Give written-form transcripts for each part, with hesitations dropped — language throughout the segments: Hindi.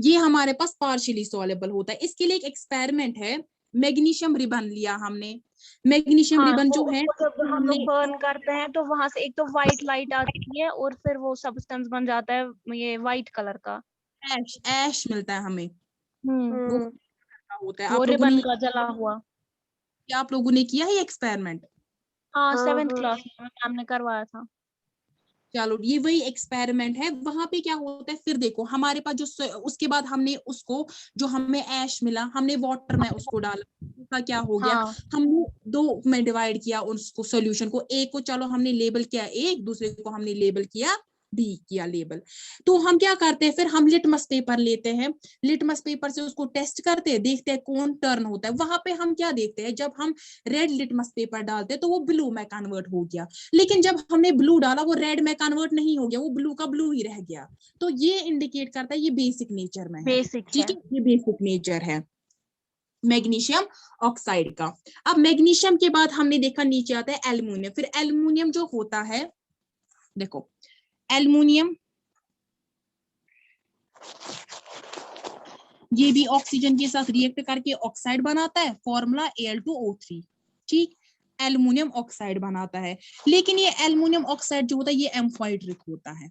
ये हमारे पास पार्शियली सॉल्युबल होता है। इसके लिए एक एक्सपेरिमेंट है, मैग्नीशियम रिबन लिया हमने। मैग्नीशियम हाँ, रिबन तो जो है उसको जब हम हमने लोग बर्न करते हैं तो वहां से एक तो व्हाइट लाइट आती है और फिर वो सब्सटेंस बन जाता है ये व्हाइट कलर का। ऐश ऐश मिलता है हमें, वो हम्म। होता है। वो आप लोगों रिबन ने, का जला हुआ। क्या आप लोगों ने किया है एक्सपेरिमेंट? हाँ, 7th क्लास में मैम ने करवाया था। चलो ये वही एक्सपेरिमेंट है। वहां पे क्या होता है, फिर देखो हमारे पास जो उसके बाद हमने उसको, जो हमें ऐश मिला, हमने वाटर में उसको डाला, उसका क्या हो गया, हाँ, हमने दो में डिवाइड किया उसको, सोल्यूशन को। एक को चलो हमने लेबल किया एक, दूसरे को हमने लेबल किया बी किया लेबल। तो हम क्या करते हैं, फिर हम लिटमस पेपर लेते हैं, लिटमस पेपर से उसको टेस्ट करते हैं, देखते हैं कौन टर्न होता है। वहां पे हम क्या देखते हैं, जब हम रेड लिटमस पेपर डालते हैं तो वो ब्लू में कन्वर्ट हो गया, लेकिन जब हमने ब्लू डाला वो रेड में कन्वर्ट नहीं हो गया, वो ब्लू का ब्लू ही रह गया। तो ये इंडिकेट करता है ये बेसिक नेचर में है। बेसिक ठीक है। है, ये बेसिक नेचर है मैग्नीशियम ऑक्साइड का। अब मैग्नीशियम के बाद हमने देखा नीचे आता है एल्युमिनियम। फिर एल्युमिनियम जो होता है, देखो एल्युमिनियम ये भी ऑक्सीजन के साथ रिएक्ट करके ऑक्साइड बनाता है, फॉर्मूला Al2O3। ठीक, एल्युमिनियम ऑक्साइड बनाता है। लेकिन ये एल्युमिनियम ऑक्साइड जो होता है ये एम्फाइड्रिक होता है।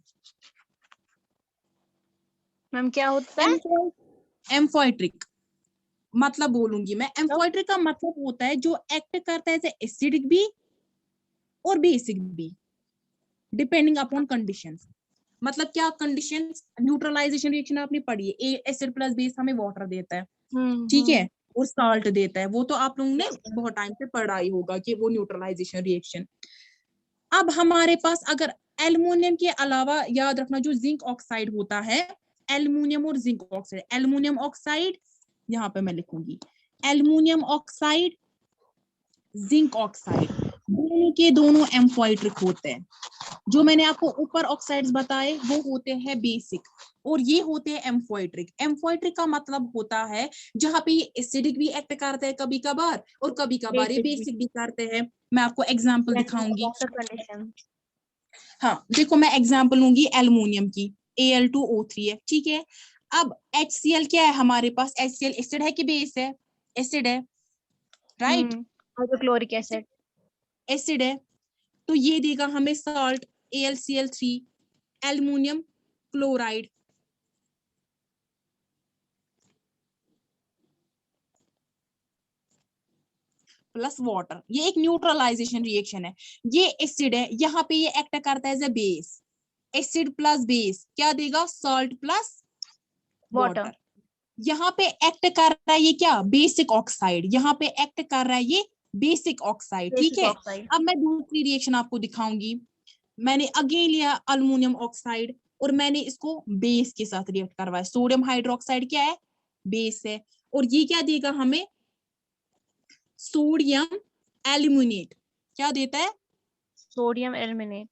मैम क्या होता है? एम्फाइट्रिक मतलब बोलूंगी मैं, एम्फाइट्रिक का मतलब होता है जो एक्ट करता है एज एसिडिक भी और बेसिक भी, डिपेंडिंग अपॉन कंडीशंस। मतलब क्या कंडीशंस, न्यूट्रलाइजेशन रिएक्शन आपने पढ़ी है, एसिड प्लस बेस हमें वाटर देता है, ठीक है, और साल्ट देता है, वो तो आप लोगों ने बहुत टाइम से पढ़ा ही होगा कि वो न्यूट्रलाइजेशन रिएक्शन। अब हमारे पास अगर एल्युमिनियम के अलावा याद रखना जो जिंक ऑक्साइड होता है, एल्युमिनियम और जिंक ऑक्साइड, एल्युमिनियम ऑक्साइड यहाँ पे मैं लिखूंगी एल्युमिनियम ऑक्साइड, जिंक ऑक्साइड, दोनों के दोनों एम्फाइट्रिक होते हैं। जो मैंने आपको ऊपर ऑक्साइड्स बताए वो होते हैं बेसिक, और ये होते हैं एम्फाइट्रिक। एम्फाइट्रिक का मतलब होता है जहां पे ये एसिडिक भी एक्ट करते हैं कभी कभार, और कभी कभार ये बेसिक भी करते हैं। मैं आपको एग्जांपल दिखाऊंगी। कंडीशन। हाँ देखो, मैं एग्जांपल लूंगी एल्युमिनियम की, Al2O3 है, ठीक है। अब HCl क्या है हमारे पास, HCl एसिड है कि बेस है? एसिड है, राइट, हाइड्रोक्लोरिक एसिड। एसिड है। तो ये देगा हमें salt AlCl3, aluminium chloride plus water. ये एक न्यूट्रलाइजेशन रिएक्शन है। ये एसिड है, यहाँ पे ये एक्ट करता है as a base, acid plus base क्या देगा, सॉल्ट प्लस वाटर। वाटर। यहाँ पे एक्ट कर रहा है ये क्या, बेसिक ऑक्साइड, यहाँ पे एक्ट कर रहा है ये बेसिक ऑक्साइड, ठीक बेसिक है। ऑक्साइड। अब मैं दूसरी रिएक्शन आपको दिखाऊंगी। मैंने अगेन लिया अल्युमिनियम ऑक्साइड और मैंने इसको बेस के साथ रिएक्ट करवाया, सोडियम हाइड्रोक्साइड क्या है, बेस है, और ये क्या देगा हमें, सोडियम एल्यूमिनेट, क्या देता है, सोडियम एल्यूमिनेट।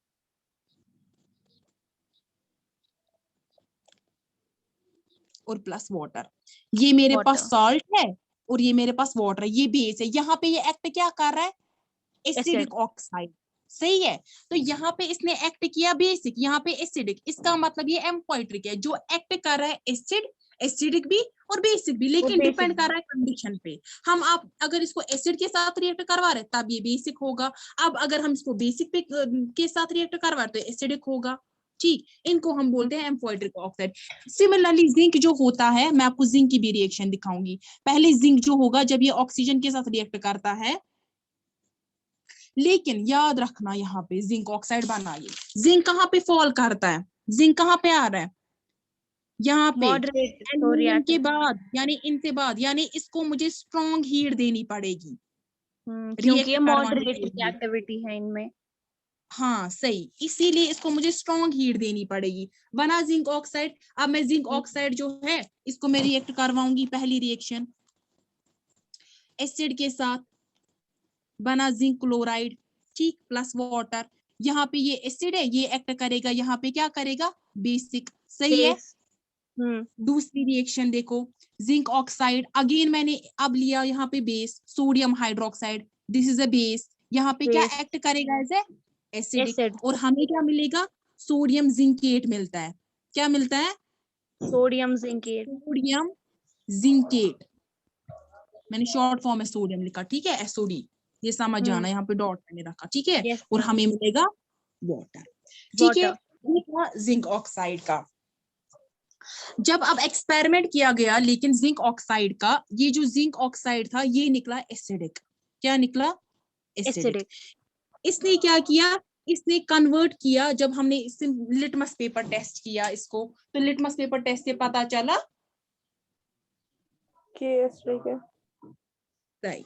और प्लस वाटर। ये मेरे पास वाटर। सॉल्ट है और ये मेरे पास वाटर है, ये बेस है। यहाँ पे ये एक्ट क्या कर रहा है, एसिड। एसिडिक ऑक्साइड, सही है। तो यहाँ पे इसने एक्ट किया बेसिक, यहाँ पे एसिडिक, इसका मतलब ये एम्फाइट्रिक है, जो एक्ट कर रहा है एसिड, एसिडिक भी और बेसिक भी, वो लेकिन बेसिक डिपेंड कर भी। रहा है कंडीशन पे। हम आप अगर इसको एसिड के साथ रिएक्ट करवा रहे तब ये बेसिक होगा, अब अगर हम इसको बेसिक पे के साथ रिएक्ट करवा रहे तो एसिडिक होगा, ठीक। इनको हम बोलते हैं एम्फाइट्रिक ऑक्साइड। सिमिलरली जिंक जो होता है, मैं आपको जिंक की भी रिएक्शन दिखाऊंगी। पहले जिंक जो होगा जब ये ऑक्सीजन के साथ रिएक्ट करता है, लेकिन याद रखना यहाँ पे जिंक ऑक्साइड बनाइए, जिंक कहाँ पे फॉल करता है, जिंक कहाँ पे आ रहा है, यहाँ पे मॉडरेट तो एल्युमिनियम के रिएक्ट। बाद, यानी इनसे बाद, यानी इसको मुझे स्ट्रॉन्ग हीट देनी पड़ेगी क्योंकि रिएक्ट ये करवाने मॉडरेट के लिए। एक्टिविटी है इनमें। हाँ सही, इसीलिए इसको मुझे स्ट्रॉन्ग हीट देनी पड़ेगी, बना जिंक ऑक्साइड। अब मैं जिंक ऑक्साइड जो है इसको मैं रिएक्ट करवाऊंगी, पहली रिएक्शन एसिड के साथ, बना जिंक क्लोराइड, ठीक, प्लस वाटर। यहाँ पे ये एसिड है, ये एक्ट करेगा, यहाँ पे क्या करेगा, बेसिक, सही है। बेस। हम्म। दूसरी रिएक्शन देखो, जिंक ऑक्साइड, अगेन मैंने अब लिया यहाँ पे base, sodium hydroxide, this is a base, यहाँ पे क्या बेस। एक्ट करेगा एज ए एसिडिक, एसिड। और हमें क्या मिलेगा, सोडियम जिंकेट मिलता है, क्या मिलता है, सोडियम जिंकेट। सोडियम जिंकेट, मैंने शॉर्ट फॉर्म में सोडियम लिखा, ठीक है, एसओडी, ये समझ जाना, यहाँ पे डॉट मैंने रखा, ठीक है। यस और मैम। हमें मिलेगा वाटर, ठीक है। वाटर। ये था जिंक ऑक्साइड का। जब अब एक्सपेरिमेंट किया गया लेकिन जिंक ऑक्साइड का, ये जो जिंक ऑक्साइड था ये निकला एसिडिक। क्या निकला? एसिडिक। एसिडिक। इसने क्या किया, इसने कन्वर्ट किया। जब हमने इससे लिटमस पेपर टेस्ट किया इसको, तो लिटमस पेपर टेस्ट से पता चला कि एसिडिक है। सही।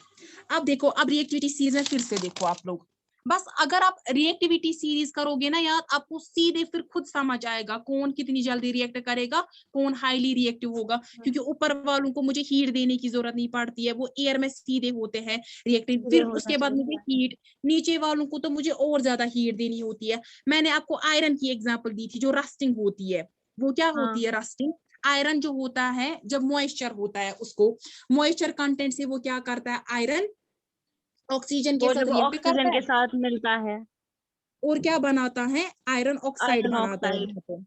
अब देखो, अब रिएक्टिविटी सीरीज में फिर से देखो आप लोग, बस अगर आप रिएक्टिविटी सीरीज करोगे ना यार, आपको सीधे फिर खुद समझ आएगा कौन कितनी जल्दी रिएक्ट करेगा, कौन हाईली रिएक्टिव होगा। क्योंकि ऊपर वालों को मुझे हीट देने की जरूरत नहीं पड़ती है, वो एयर में सीधे होते हैं रिएक्टिव। फिर उसके बाद मुझे हीट, नीचे वालों को तो मुझे और ज्यादा हीट देनी होती है। मैंने आपको आयरन की एग्जाम्पल दी थी, जो रस्टिंग होती है, वो क्या होती है रस्टिंग? आयरन जो होता है, जब मॉइस्चर होता है उसको, मॉइस्चर कंटेंट से वो क्या करता है, आयरन ऑक्सीजन के वो साथ जब रिएक्ट ऑक्सीजन करता के है साथ मिलता है, और क्या बनाता है, आयरन ऑक्साइड आयरन बनाता है ऑक्साइड। यहाँ पे।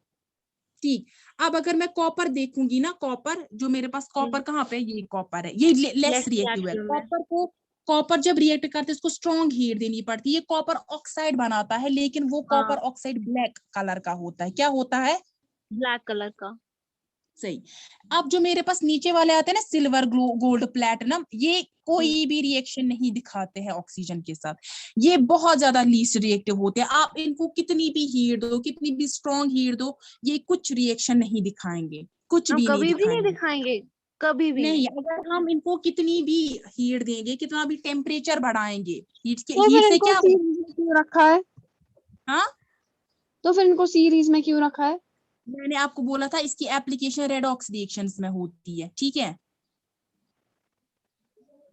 ठीक। अब अगर मैं कॉपर देखूंगी ना, कॉपर जो मेरे पास, कॉपर कहाँ पे, ये कॉपर है, ये लेस रिएक्टिव है। कॉपर को, कॉपर जब रिएक्ट करते हैं उसको स्ट्रॉन्ग हीट देनी पड़ती है, ये कॉपर ऑक्साइड बनाता है, लेकिन वो कॉपर ऑक्साइड ब्लैक कलर का होता है। क्या होता है? ब्लैक कलर का। सही। अब जो मेरे पास नीचे वाले आते हैं ना, सिल्वर, गोल्ड, प्लैटिनम, ये कोई भी रिएक्शन नहीं दिखाते हैं ऑक्सीजन के साथ। ये बहुत ज्यादा लीस्ट रिएक्टिव होते हैं। आप इनको कितनी भी हीट दो, कितनी भी स्ट्रॉन्ग हीट दो, ये कुछ रिएक्शन नहीं दिखाएंगे, कुछ हम भी नहीं कभी भी नहीं दिखाएंगे। दिखाएंगे, कभी भी नहीं, अगर हम इनको कितनी भी हीट देंगे, कितना भी टेम्परेचर बढ़ाएंगे, हीट तो फिर से इनको क्या, सीरीज में क्यों रखा है? हाँ तो फिर इनको सीरीज में क्यों रखा है? मैंने आपको बोला था इसकी एप्लीकेशन रेडॉक्स रिएक्शंस में होती है, ठीक है।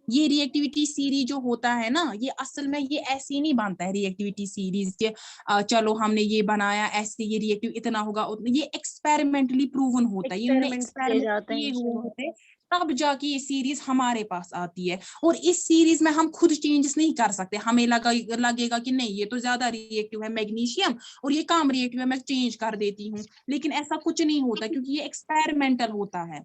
ये रिएक्टिविटी सीरीज जो होता है ना, ये असल में ये ऐसे ही नहीं बनता है रिएक्टिविटी सीरीज के, चलो हमने ये बनाया ऐसे, ये रिएक्टिव इतना होगा उतना। ये एक्सपेरिमेंटली प्रूवन होता है, इन्होंने एक्सपेरिमेंट किए हुए होते हैं, तब जाके ये सीरीज हमारे पास आती है। और इस सीरीज में हम खुद चेंजेस नहीं कर सकते। हमें लगेगा कि नहीं ये तो ज्यादा रिएक्टिव है मैग्नीशियम और ये कम रिएक्टिव है, मैं चेंज कर देती हूँ, लेकिन ऐसा कुछ नहीं होता क्योंकि ये एक्सपेरिमेंटल होता है।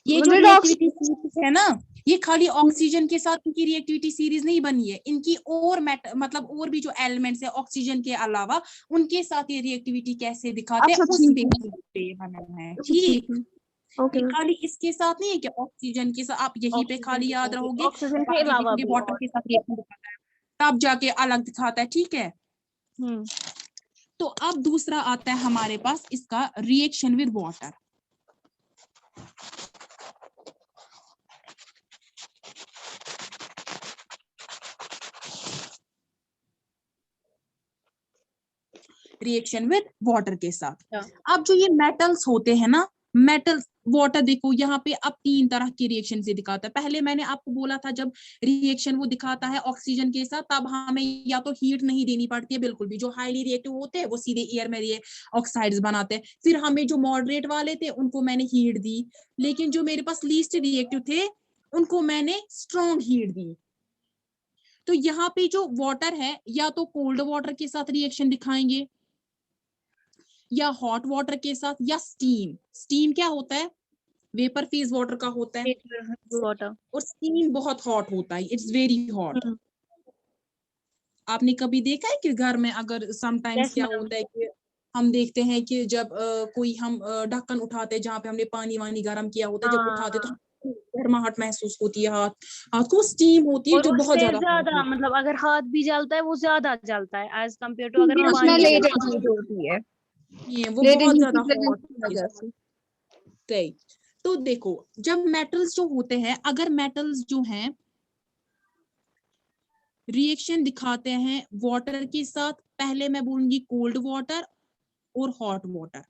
ये जो रिएक्टिविटी सीरीज है ना, ये खाली ऑक्सीजन के साथ इनकी रिएक्टिविटी सीरीज नहीं बनी है, इनकी और मतलब और भी जो एलिमेंट्स है ऑक्सीजन के अलावा, उनके साथ ये रिएक्टिविटी कैसे दिखाते हैं उस बेसिस पे ये बना है, ठीक। ये खाली इसके साथ नहीं है कि ऑक्सीजन के साथ, आप यहीं पे खाली याद रहोगे ऑक्सीजन के अलावा भी वाटर के साथ रिएक्शन दिखाता है, तब जाके अलग दिखाता है, ठीक है। तो अब दूसरा आता है हमारे पास इसका reaction with water. Reaction with water के साथ। अब जो ये मेटल्स होते हैं ना, मेटल वाटर, देखो यहाँ पे अब 3 तरह के रिएक्शन से दिखाता है। पहले मैंने आपको बोला था जब रिएक्शन वो दिखाता है ऑक्सीजन के साथ, तब हमें या तो हीट नहीं देनी पड़ती है बिल्कुल भी। जो हाईली रिएक्टिव होते हैं वो सीधे एयर में ऑक्साइड्स बनाते हैं। फिर हमें जो मॉडरेट वाले थे उनको मैंने हीट दी, लेकिन जो मेरे पास लीस्ट रिएक्टिव थे उनको मैंने स्ट्रॉन्ग हीट दी। तो यहाँ पे जो वाटर है, या तो कोल्ड वाटर के साथ रिएक्शन दिखाएंगे, या हॉट वाटर के साथ, या स्टीम। स्टीम क्या होता है? वेपर फेज वाटर का होता है, वाटर। और स्टीम बहुत हॉट होता है, इट्स वेरी हॉट। आपने कभी देखा है कि घर में अगर समटाइम्स क्या होता है कि हम देखते हैं कि जब कोई हम ढक्कन उठाते हैं जहाँ पे हमने पानी वानी गर्म किया होता है, जब उठाते तो गर्माहट महसूस होती है, हाथ को स्टीम होती है जो बहुत ज्यादा मतलब अगर हाथ भी जलता है वो ज्यादा जलता है एज कम्पेयर टू अगर उसमें पानी लेटेंट हीट होती है, ये वो बहुत ज्यादा हॉट। तो देखो, जब मेटल्स जो होते हैं, अगर मेटल्स जो हैं रिएक्शन दिखाते हैं वाटर के साथ, पहले मैं बोलूंगी कोल्ड वाटर और हॉट वाटर,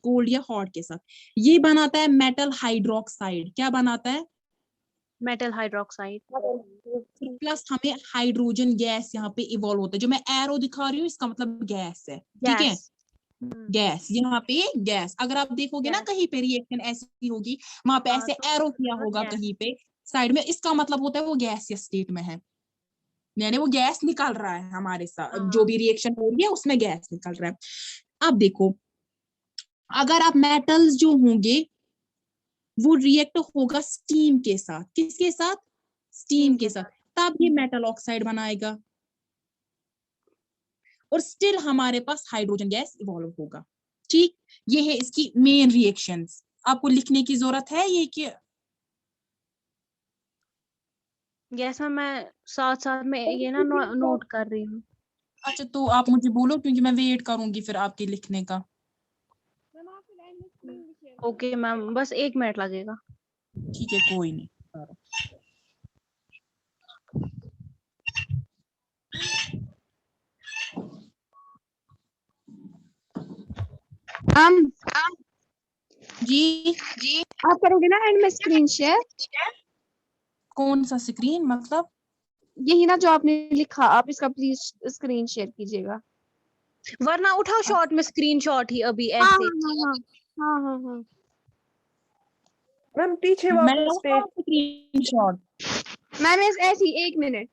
कोल्ड या हॉट के साथ, ये बनाता है मेटल हाइड्रोक्साइड। क्या बनाता है? Metal hydroxide. प्लस हमें हाइड्रोजन गैस यहाँ पे इवॉल्व होता है। जो मैं एरो दिखा रही हूँ इसका मतलब गैस है, ठीक है, गैस। यहाँ पे गैस, अगर आप देखोगे ना कहीं पे रिएक्शन ऐसी होगी, वहां पे ऐसे एरो किया होगा कहीं पे साइड में, इसका मतलब होता है वो गैसियस स्टेट में है, यानी वो गैस निकल रहा है हमारे साथ, जो भी रिएक्शन हो रही है उसमें गैस निकल रहा है। अब देखो, अगर आप मेटल्स जो होंगे वो रिएक्ट होगा स्टीम के साथ, किसके साथ? स्टीम के साथ, तब ये मेटल ऑक्साइड बनाएगा और स्टिल हमारे पास हाइड्रोजन गैस इवॉल्व होगा। ठीक, ये है इसकी मेन रिएक्शंस। आपको लिखने की जरूरत है ये कि यस मैम, मैं साथ साथ में ये ना नोट कर रही हूँ। अच्छा, तो आप मुझे बोलो क्योंकि मैं वेट करूंगी फिर आपके लिखने का। ओके मैम, बस 1 मिनट लगेगा। ठीक है, कोई नहीं। मैम जी आप करोगे ना एंड में स्क्रीन शेयर? कौन सा स्क्रीन मतलब? यही ना जो आपने लिखा, आप इसका प्लीज स्क्रीन शेयर कीजिएगा। वरना उठाओ शॉर्ट में स्क्रीनशॉट ही अभी हाँ ऐसे। हाँ हाँ हाँ। मैम पीछे मैं वापस पे। स्क्रीनशॉट। मैम ऐसी 1 मिनट।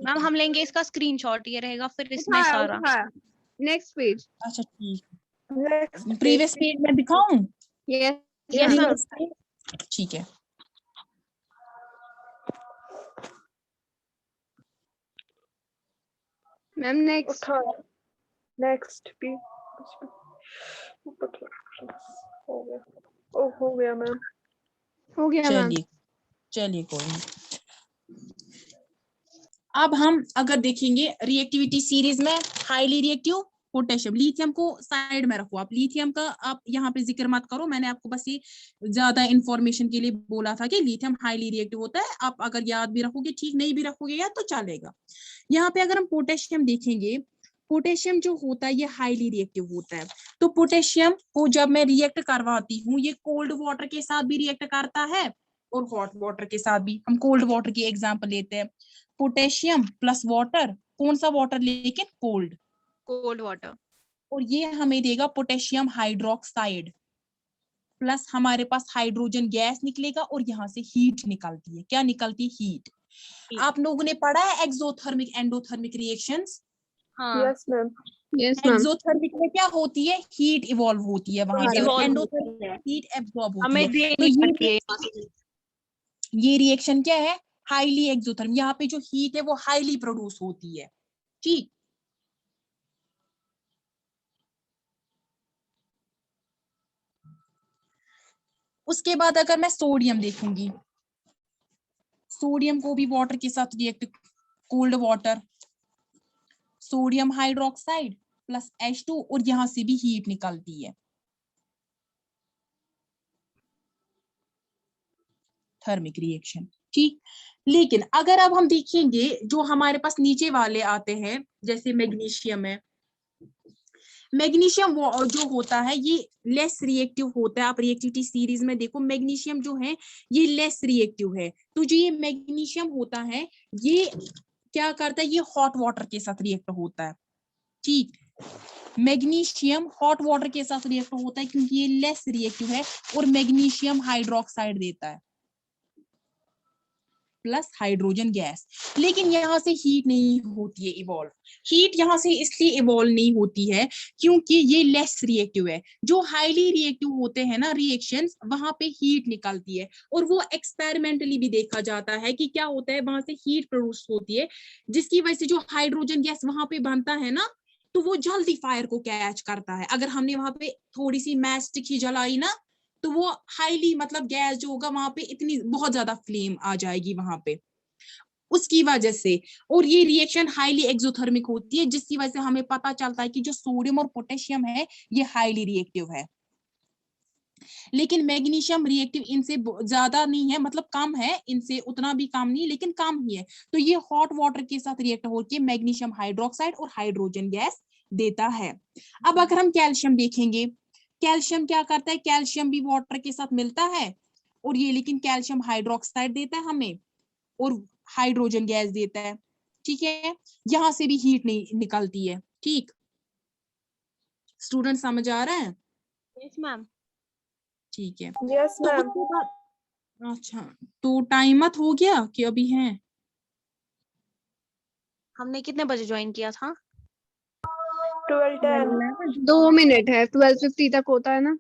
मैम हम लेंगे इसका स्क्रीनशॉट, ये रहेगा फिर इसमें उठाया सारा। उठाया, नेक्स्ट पेज। अच्छा ठीक, नेक्स्ट प्रीवियस पेज में दिखाऊं? Yes yes ma'am. Previous page? ठीक है। Ma'am next. उठाया, नेक्स्ट भी हो गया। ओ हो गया मैम। हो गया मैम। चलिए चलिए, कोई नहीं। अब हम अगर देखेंगे रिएक्टिविटी सीरीज में, हाईली रिएक्टिव पोटेशियम, लिथियम को साइड में रखो आप, लिथियम का आप यहाँ पे जिक्र मत करो, मैंने आपको बस ये ज्यादा इंफॉर्मेशन के लिए बोला था कि लिथियम हाईली रिएक्टिव होता है। आप अगर याद भी रखोगे ठीक, नहीं भी रखोगे याद तो चलेगा। यहाँ पे अगर हम पोटेशियम देखेंगे, पोटेशियम जो होता है ये हाईली रिएक्टिव होता है। तो पोटेशियम को जब मैं रिएक्ट करवाती हूँ, ये कोल्ड वाटर के साथ भी रिएक्ट करता है और हॉट वाटर के साथ भी। हम कोल्ड वाटर की एग्जांपल लेते हैं, पोटेशियम प्लस वाटर, कौन सा वाटर लेकिन कोल्ड, कोल्ड वाटर, और ये हमें देगा पोटेशियम हाइड्रोक्साइड प्लस हमारे पास हाइड्रोजन गैस निकलेगा और यहाँ से हीट निकलती है। क्या निकलती है? हीट। आप लोगों ने पढ़ा है एक्सोथर्मिक एंडोथर्मिक रिएक्शंस? हाँ yes ma'am. Yes ma'am. Exothermic में क्या होती है? हीट इवॉल्व होती है वहां से, और इवॉल्व एंडोथर्मिक है, हीट एब्जॉर्ब होती हमें है। भी तो ये ये रिएक्शन क्या है? हाईली एक्सोथर्म। यहाँ पे जो हीट है वो हाईली प्रोड्यूस होती है। ठीक, उसके बाद अगर मैं सोडियम देखूंगी, सोडियम को भी वाटर के साथ react, cold water, sodium hydroxide plus H2 और यहां से भी हीट निकलती है, थर्मिक रिएक्शन। ठीक, लेकिन अगर अब हम देखेंगे जो हमारे पास नीचे वाले आते हैं, जैसे मैग्नीशियम है, मैग्नीशियम जो होता है ये लेस रिएक्टिव होता है। आप रिएक्टिविटी सीरीज में देखो, मैग्नीशियम जो है ये लेस रिएक्टिव है। तो जो ये मैग्नीशियम होता है ये क्या करता है? ये हॉट वाटर के साथ रिएक्ट होता है। ठीक, मैग्नीशियम हॉट वाटर के साथ रिएक्ट होता है क्योंकि ये लेस रिएक्टिव है और मैग्नीशियम हाइड्रोक्साइड देता है प्लस हाइड्रोजन गैस। लेकिन यहाँ से हीट नहीं होती है इवॉल्व। हीट यहाँ से इसलिए इवॉल्व नहीं होती है क्योंकि ये लेस रिएक्टिव है। जो हाईली रिएक्टिव होते हैं ना रिएक्शंस, वहां पे हीट निकलती है और वो एक्सपेरिमेंटली भी देखा जाता है कि क्या होता है, वहां से हीट प्रोड्यूस होती है जिसकी वजह से जो हाइड्रोजन गैस वहां पे बनता है ना, तो वो जल्दी फायर को कैच करता है। अगर हमने वहां पे थोड़ी सी मैच स्टिक ही जलाई ना, तो वो हाईली मतलब गैस जो होगा वहां पे इतनी बहुत ज्यादा फ्लेम आ जाएगी वहां पे, उसकी वजह से। और ये रिएक्शन हाईली एक्सोथर्मिक होती है जिसकी वजह से हमें पता चलता है कि जो सोडियम और पोटेशियम है ये हाईली रिएक्टिव है। लेकिन मैग्नीशियम रिएक्टिव इनसे ज्यादा नहीं है, मतलब कम है, इनसे उतना भी कम नहीं लेकिन कम ही है। तो ये हॉट वाटर के साथ रिएक्ट होकर मैग्नीशियम हाइड्रोक्साइड और हाइड्रोजन गैस देता है। अब अगर हम कैल्शियम देखेंगे, कैल्शियम क्या करता है? कैल्शियम भी वाटर के साथ मिलता है और ये लेकिन कैल्शियम हाइड्रोक्साइड देता है हमें और हाइड्रोजन गैस देता है। ठीक है, यहां से भी हीट नहीं निकलती है। ठीक, स्टूडेंट समझ आ रहा है? Yes ma'am. ठीक है, यस तो मैम। उसके बाद अच्छा, तो टाइम मत हो गया कि अभी है? हमने कितने बजे ज्वाइन किया था? 12 10 2 मिनट है, 12:50 तक होता है ना।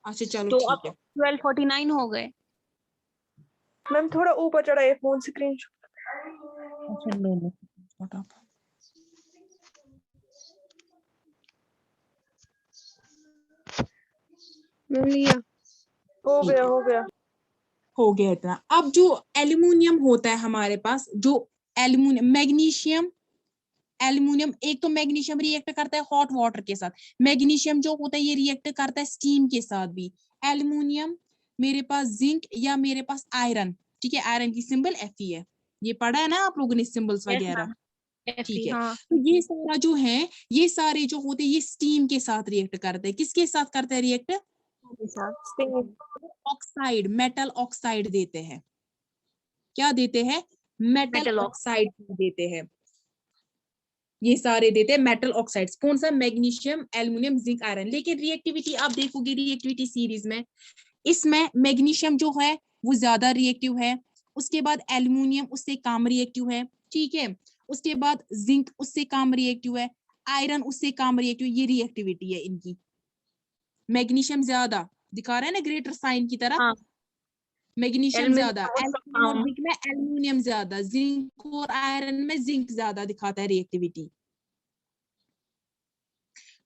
अच्छा चलो तो ठीक अब है। 12:49 हो गए। मैम थोड़ा ऊपर चढ़ाइए फोन स्क्रीन। अच्छा ले लो फटाफट। मैम लिया। हो ठीक गया है। हो गया। हो गया इतना। अब जो एल्युमिनियम होता है हमारे पास, जो एल्युमिनियम, मैग्नीशियम, एल्युमिनियम, एक तो मैग्नीशियम रिएक्ट करता है हॉट वाटर के साथ, मैग्नीशियम जो होता है ये रिएक्ट करता है स्टीम के साथ भी। एल्युमिनियम, मेरे पास जिंक या मेरे पास आयरन, ठीक है, आयरन की सिंबल Fe है, ये पढ़ा है ना आप लोगों ने सिंबल्स यस वगैरह, मैम, ठीक है। हाँ तो ये सारा जो है, ये सारे जो होते हैं ये स्टीम के साथ रिएक्ट करते हैं। किसके साथ करते हैं react? Steam. Oxide, metal oxide देते हैं। क्या देते हैं? मेटल मेटल ऑक्साइड देते हैं। ये सारे देते हैं मेटल ऑक्साइड्स। कौन सा? Magnesium, aluminium, zinc, iron. लेकिन रिएक्टिविटी आप देखोगे रिएक्टिविटी सीरीज में, इसमें मैग्नीशियम जो है वो ज्यादा रिएक्टिव है, उसके बाद एल्युमिनियम उससे कम रिएक्टिव है, ठीक है, उसके बाद जिंक उससे कम रिएक्टिव है, आयरन उससे कम रिएक्टिव। ये रिएक्टिविटी है इनकी। मैग्नीशियम ज्यादा दिखा रहा है ना ग्रेटर साइन की तरह, हाँ मैग्नीशियम एल्युमिनियम ज्यादा, बहुत एल्युमिनियम और कम। जिंक में एल्युमिनियम ज्यादा, जिंक और आयरन में जिंक ज्यादा दिखाता है रिएक्टिविटी।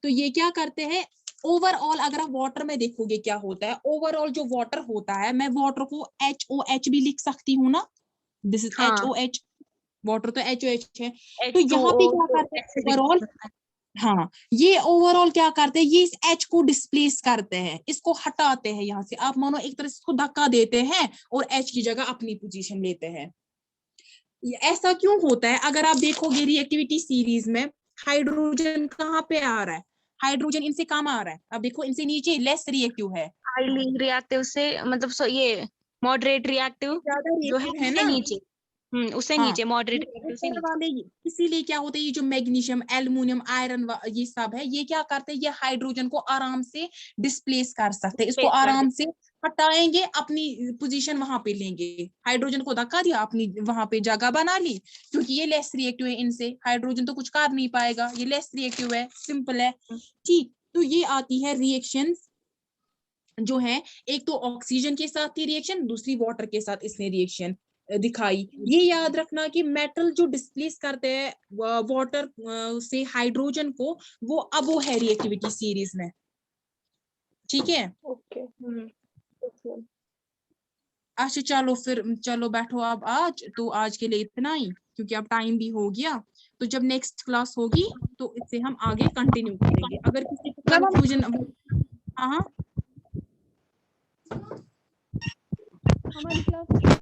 तो ये क्या करते हैं ओवरऑल, अगर आप वाटर में देखोगे क्या होता है, ओवरऑल जो वाटर होता है, मैं वाटर को HOH भी लिख सकती हूँ ना, दिस इज हाँ HOH, वाटर तो HOH है। तो H2O यहाँ पे क्या तो करते हैं acidic ओवरऑल, होता है। हाँ, ये ओवरऑल क्या करते हैं, ये इस H को डिस्प्लेस करते हैं, इसको हटाते हैं यहाँ से। आप मानो एक तरह से इसको धक्का देते हैं और H की जगह अपनी पोजीशन लेते हैं। ऐसा क्यों होता है? अगर आप देखोगे रिएक्टिविटी सीरीज में, हाइड्रोजन कहाँ पे आ रहा है? हाइड्रोजन इनसे कम आ रहा है, अब देखो इनसे नीचे लेस रिएक्टिव है, हाईली रिएक्टिव से मतलब ये मॉडरेट रिएक्टिव ज्यादा जो है रिएक्टिव है उससे ना। नीचे, उससे हाँ, नीचे मॉडरेट ये रिएक्टिव से ऊपर नीचे। वाले इसीलिए क्या होता है, ये जो मैग्नीशियम, एल्युमिनियम, आयरन ये सब है, ये क्या करते हैं, ये हाइड्रोजन को आराम से डिस्प्लेस कर सकते हैं, इसको Displace कर आराम से हटाएंगे, अपनी पोजीशन वहां पे लेंगे। हाइड्रोजन को धक्का दिया, अपनी वहां पे जगह बना ली, क्योंकि ये लेस रिएक्टिव है इनसे, हाइड्रोजन तो कुछ कर नहीं पाएगा, ये लेस रिएक्टिव है, सिंपल है, ठीक। तो ये आती है रिएक्शन जो है, एक तो ऑक्सीजन के साथ की रिएक्शन, दूसरी वाटर के साथ इसने रिएक्शन दिखाई। ये याद रखना कि मेटल जो डिस्प्लेस करते हैं वाटर से हाइड्रोजन को, वो अब वो है रिएक्टिविटी सीरीज में, ठीक है। ओके। अच्छा चलो फिर, चलो बैठो अब, आज तो आज के लिए इतना ही, क्योंकि अब टाइम भी हो गया। तो जब नेक्स्ट क्लास होगी तो इससे हम आगे कंटिन्यू करेंगे। अगर किसी को कंफ्यूजन, हाँ हमारी क्लास